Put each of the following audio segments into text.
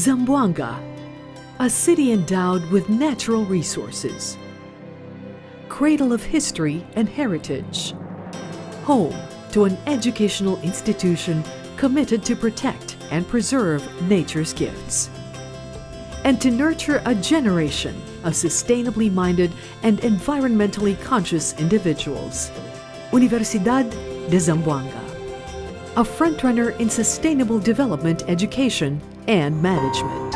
Zamboanga, a city endowed with natural resources, cradle of history and heritage, home to an educational institution committed to protect and preserve nature's gifts, and to nurture a generation of sustainably minded and environmentally conscious individuals. Universidad de Zamboanga, a frontrunner in sustainable development education and management.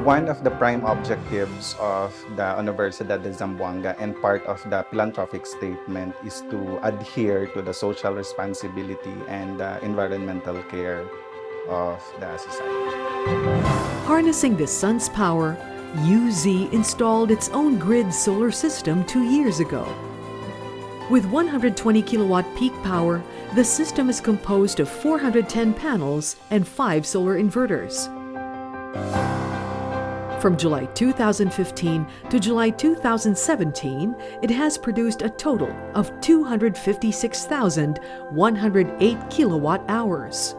One of the prime objectives of the Universidad de Zamboanga and part of the philanthropic statement is to adhere to the social responsibility and environmental care of the society. Harnessing the sun's power, UZ installed its own grid solar system 2 years ago. With 120 kilowatt peak power, the system is composed of 410 panels and 5 solar inverters. From July 2015 to July 2017, it has produced a total of 256,108 kilowatt hours.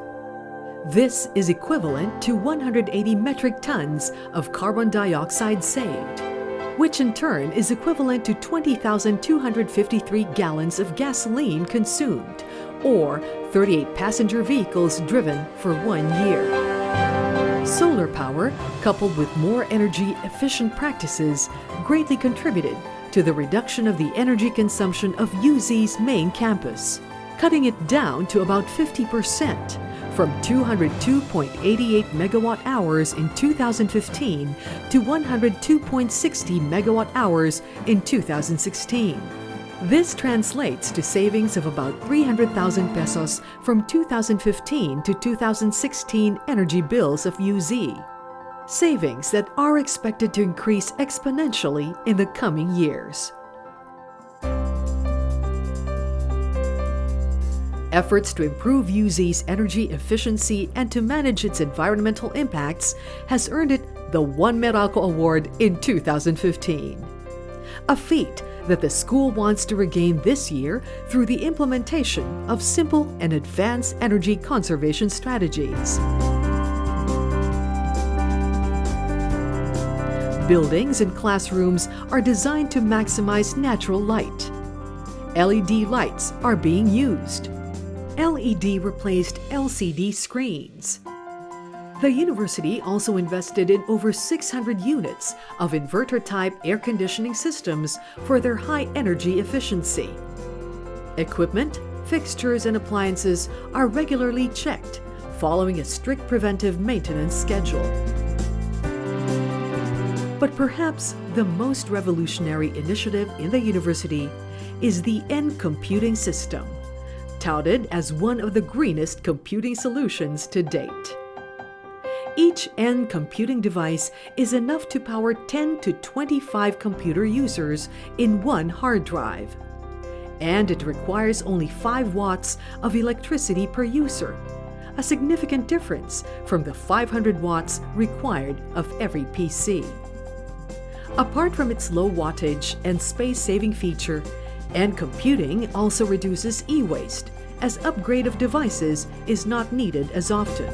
This is equivalent to 180 metric tons of carbon dioxide saved, which in turn is equivalent to 20,253 gallons of gasoline consumed, or 38 passenger vehicles driven for 1 year. Solar power, coupled with more energy-efficient practices, greatly contributed to the reduction of the energy consumption of UZ's main campus, cutting it down to about 50%, from 202.88 megawatt hours in 2015 to 102.60 megawatt hours in 2016. This translates to savings of about 300,000 pesos from 2015 to 2016 energy bills of UZ. Savings that are expected to increase exponentially in the coming years. Efforts to improve UZ's energy efficiency and to manage its environmental impacts has earned it the One Meralco Award in 2015. A feat that the school wants to regain this year through the implementation of simple and advanced energy conservation strategies. Buildings and classrooms are designed to maximize natural light. LED lights are being used. LED replaced LCD screens. The university also invested in over 600 units of inverter-type air conditioning systems for their high energy efficiency. Equipment, fixtures, and appliances are regularly checked, following a strict preventive maintenance schedule. But perhaps the most revolutionary initiative in the university is the N-Computing system, touted as one of the greenest computing solutions to date. Each N-Computing device is enough to power 10 to 25 computer users in one hard drive. And it requires only 5 watts of electricity per user, a significant difference from the 500 watts required of every PC. Apart from its low wattage and space-saving feature, N-Computing also reduces e-waste, as upgrade of devices is not needed as often.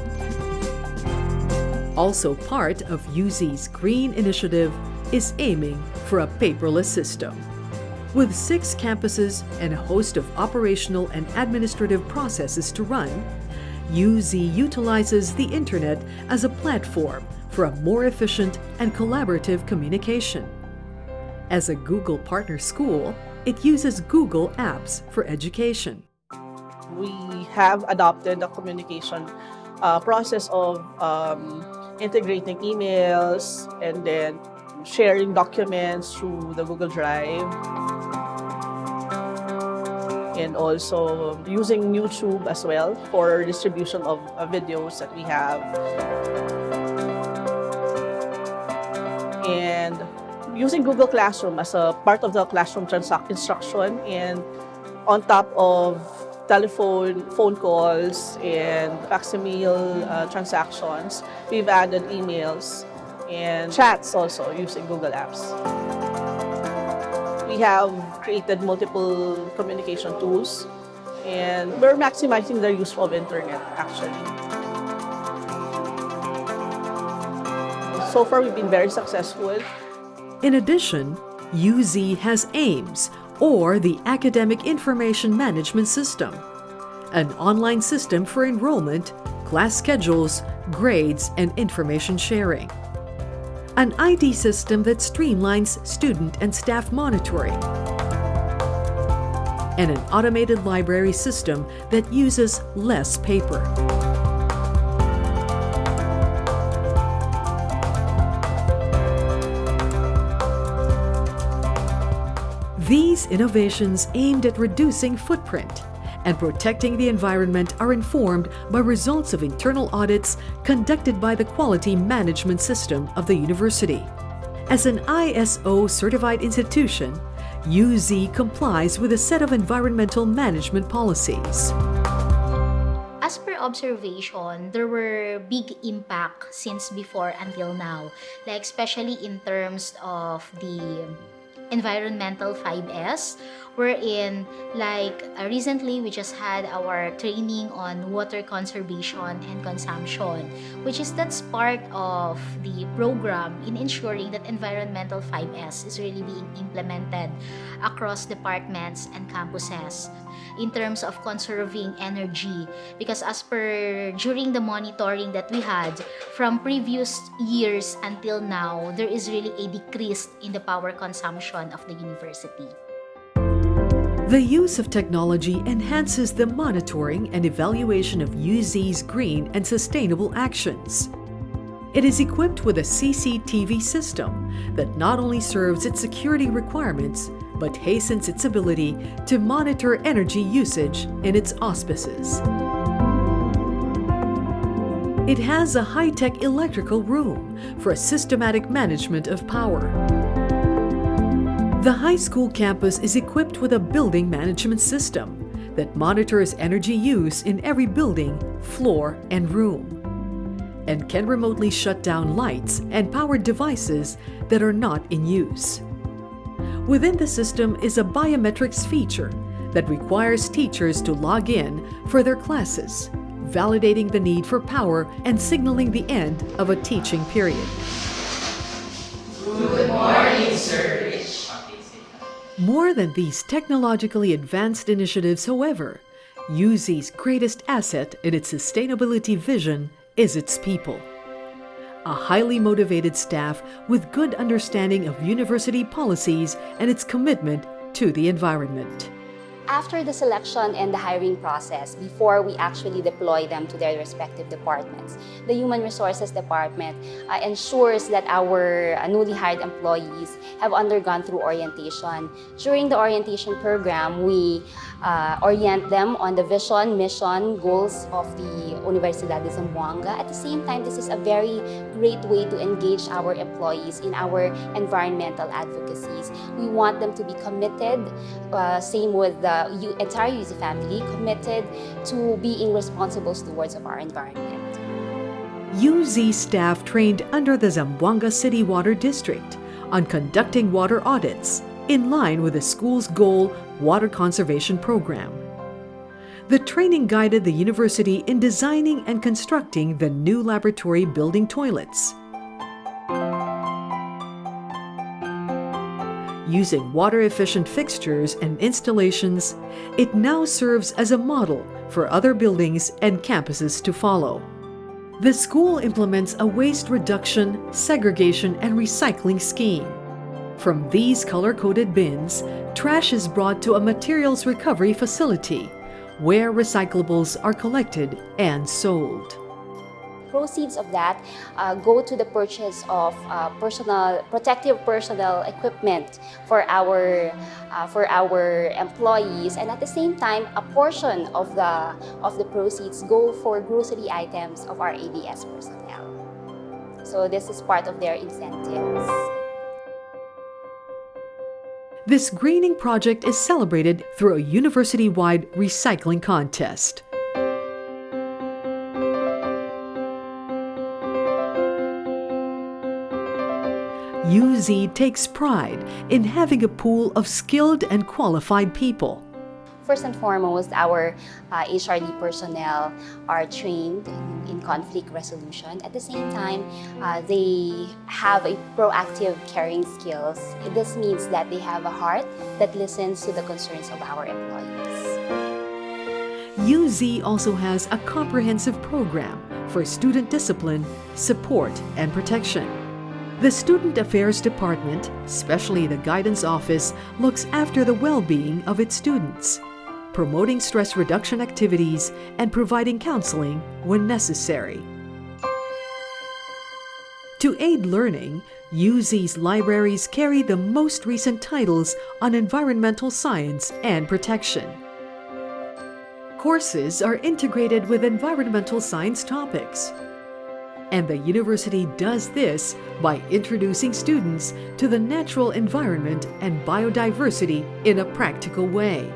Also part of UZ's Green Initiative is aiming for a paperless system. With 6 campuses and a host of operational and administrative processes to run, UZ utilizes the Internet as a platform for a more efficient and collaborative communication. As a Google partner school, it uses Google Apps for education. We have adopted the communication process of integrating emails and then sharing documents through the Google Drive, and also using YouTube as well for distribution of videos that we have, and using Google Classroom as a part of the classroom instruction, and on top of telephone, phone calls, and facsimile transactions, we've added emails and chats also using Google Apps. We have created multiple communication tools, and we're maximizing the use of internet actually. So far, we've been very successful. In addition, UZ has AIMS, or the Academic Information Management System, an online system for enrollment, class schedules, grades, and information sharing. An ID system that streamlines student and staff monitoring. And an automated library system that uses less paper. These innovations aimed at reducing footprint and protecting the environment are informed by results of internal audits conducted by the Quality Management System of the university. As an ISO certified institution, UZ complies with a set of environmental management policies. As per observation, there were big impact since before until now, like especially in terms of the environmental 5S, wherein recently we just had our training on water conservation and consumption, that's part of the program in ensuring that environmental 5S is really being implemented across departments and campuses in terms of conserving energy, because as per during the monitoring that we had from previous years until now, there is really a decrease in the power consumption of the university. The use of technology enhances the monitoring and evaluation of UZ's green and sustainable actions. It is equipped with a CCTV system that not only serves its security requirements, but hastens its ability to monitor energy usage in its auspices. It has a high-tech electrical room for a systematic management of power. The high school campus is equipped with a building management system that monitors energy use in every building, floor, and room, and can remotely shut down lights and power devices that are not in use. Within the system is a biometrics feature that requires teachers to log in for their classes, validating the need for power and signaling the end of a teaching period. Good morning, sir. More than these technologically advanced initiatives, however, UZ's greatest asset in its sustainability vision is its people. A highly motivated staff with good understanding of university policies and its commitment to the environment. After the selection and the hiring process, before we actually deploy them to their respective departments, the Human Resources Department ensures that our newly hired employees have undergone through orientation. During the orientation program, we orient them on the vision, mission, goals of the Universidad de Zamboanga. At the same time, this is a very great way to engage our employees in our environmental advocacies. We want them to be committed, same with the entire UZ family, committed to being responsible stewards of our environment. UZ staff trained under the Zamboanga City Water District on conducting water audits in line with the school's goal water conservation program. The training guided the university in designing and constructing the new laboratory building toilets. Using water-efficient fixtures and installations, it now serves as a model for other buildings and campuses to follow. The school implements a waste reduction, segregation, and recycling scheme. From these color-coded bins, trash is brought to a materials recovery facility, where recyclables are collected and sold. Proceeds of that go to the purchase of protective personal equipment for our employees, and at the same time, a portion of the proceeds go for grocery items of our ABS personnel. So this is part of their incentives. This greening project is celebrated through a university-wide recycling contest. UZ takes pride in having a pool of skilled and qualified people. First and foremost, our HRD personnel are trained in conflict resolution. At the same time, they have a proactive caring skills. This means that they have a heart that listens to the concerns of our employees. UZ also has a comprehensive program for student discipline, support, and protection. The Student Affairs Department, especially the Guidance Office, looks after the well-being of its students, promoting stress reduction activities and providing counseling when necessary. To aid learning, UZ's libraries carry the most recent titles on environmental science and protection. Courses are integrated with environmental science topics. And the university does this by introducing students to the natural environment and biodiversity in a practical way.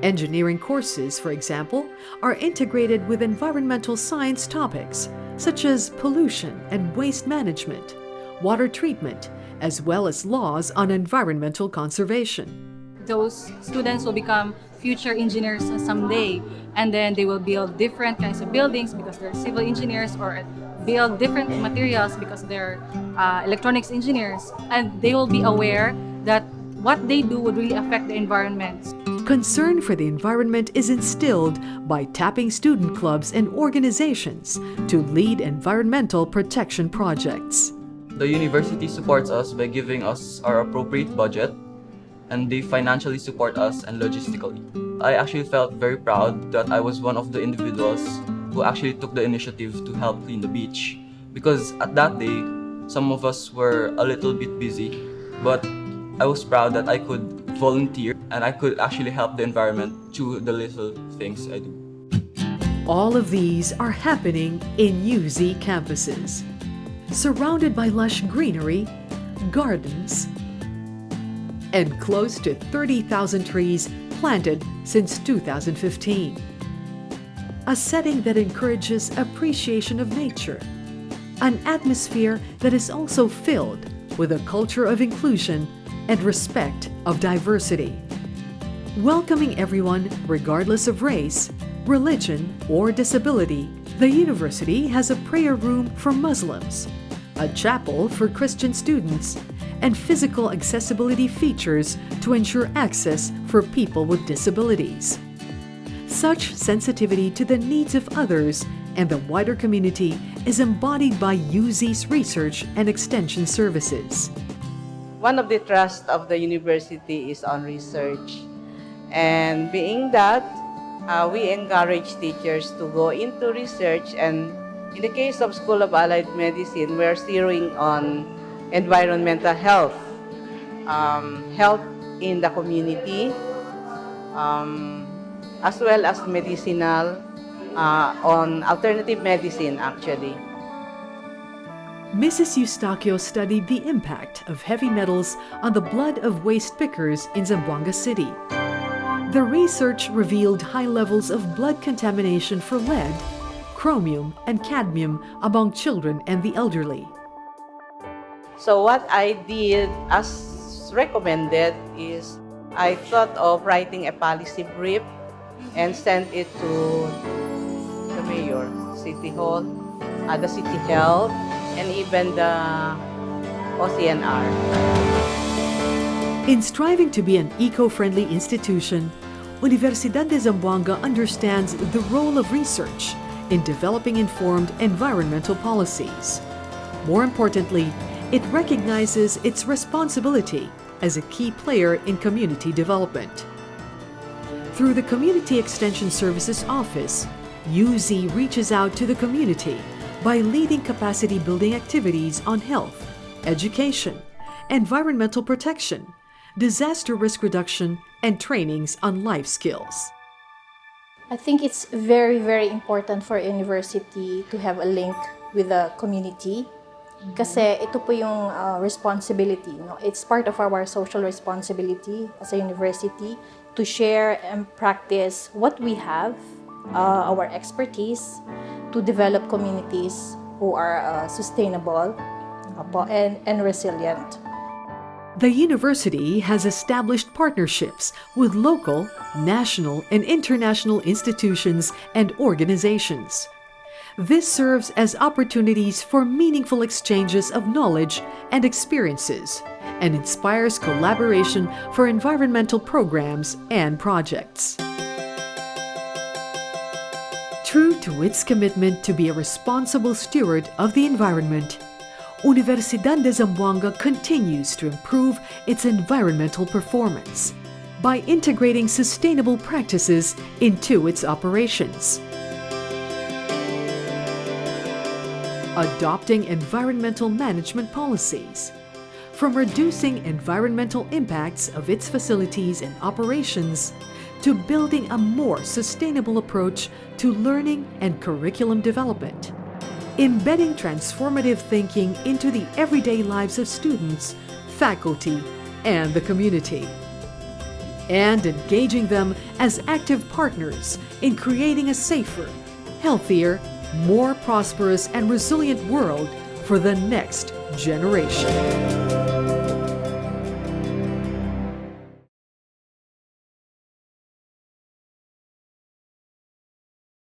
Engineering courses, for example, are integrated with environmental science topics such as pollution and waste management, water treatment, as well as laws on environmental conservation. Those students will become future engineers someday, and then they will build different kinds of buildings because they're civil engineers, or build different materials because they're electronics engineers, and they will be aware that what they do would really affect the environment. Concern for the environment is instilled by tapping student clubs and organizations to lead environmental protection projects. The university supports us by giving us our appropriate budget, and they financially support us and logistically. I actually felt very proud that I was one of the individuals who actually took the initiative to help clean the beach, because at that day, some of us were a little bit busy, but I was proud that I could volunteer and I could actually help the environment through the little things I do. All of these are happening in UZ campuses, surrounded by lush greenery, gardens, and close to 30,000 trees planted since 2015. A setting that encourages appreciation of nature, an atmosphere that is also filled with a culture of inclusion and respect of diversity. Welcoming everyone regardless of race, religion, or disability, the university has a prayer room for Muslims, a chapel for Christian students, and physical accessibility features to ensure access for people with disabilities. Such sensitivity to the needs of others and the wider community is embodied by UZ's research and extension services. One of the trusts of the university is on research. And being that, we encourage teachers to go into research, and in the case of School of Allied Medicine, we're zeroing on environmental health, health in the community, as well as medicinal, on alternative medicine actually. Mrs. Eustaquio studied the impact of heavy metals on the blood of waste pickers in Zamboanga City. The research revealed high levels of blood contamination for lead, chromium, and cadmium among children and the elderly. So what I did as recommended is I thought of writing a policy brief and sent it to the mayor, City Hall, the City Health, and even the OCNR. In striving to be an eco-friendly institution, Universidad de Zamboanga understands the role of research in developing informed environmental policies. More importantly, it recognizes its responsibility as a key player in community development. Through the Community Extension Services Office, UZ reaches out to the community by leading capacity building activities on health, education, environmental protection, disaster risk reduction, and trainings on life skills. I think it's very, very important for a university to have a link with the community. Kasi ito po yung responsibility. No? It's part of our social responsibility as a university to share and practice what we have, our expertise, to develop communities who are sustainable and resilient. The university has established partnerships with local, national, and international institutions and organizations. This serves as opportunities for meaningful exchanges of knowledge and experiences and inspires collaboration for environmental programs and projects. True to its commitment to be a responsible steward of the environment, Universidad de Zamboanga continues to improve its environmental performance by integrating sustainable practices into its operations. Adopting environmental management policies, from reducing environmental impacts of its facilities and operations to building a more sustainable approach to learning and curriculum development, embedding transformative thinking into the everyday lives of students, faculty, and the community, and engaging them as active partners in creating a safer, healthier, more prosperous and resilient world for the next generation.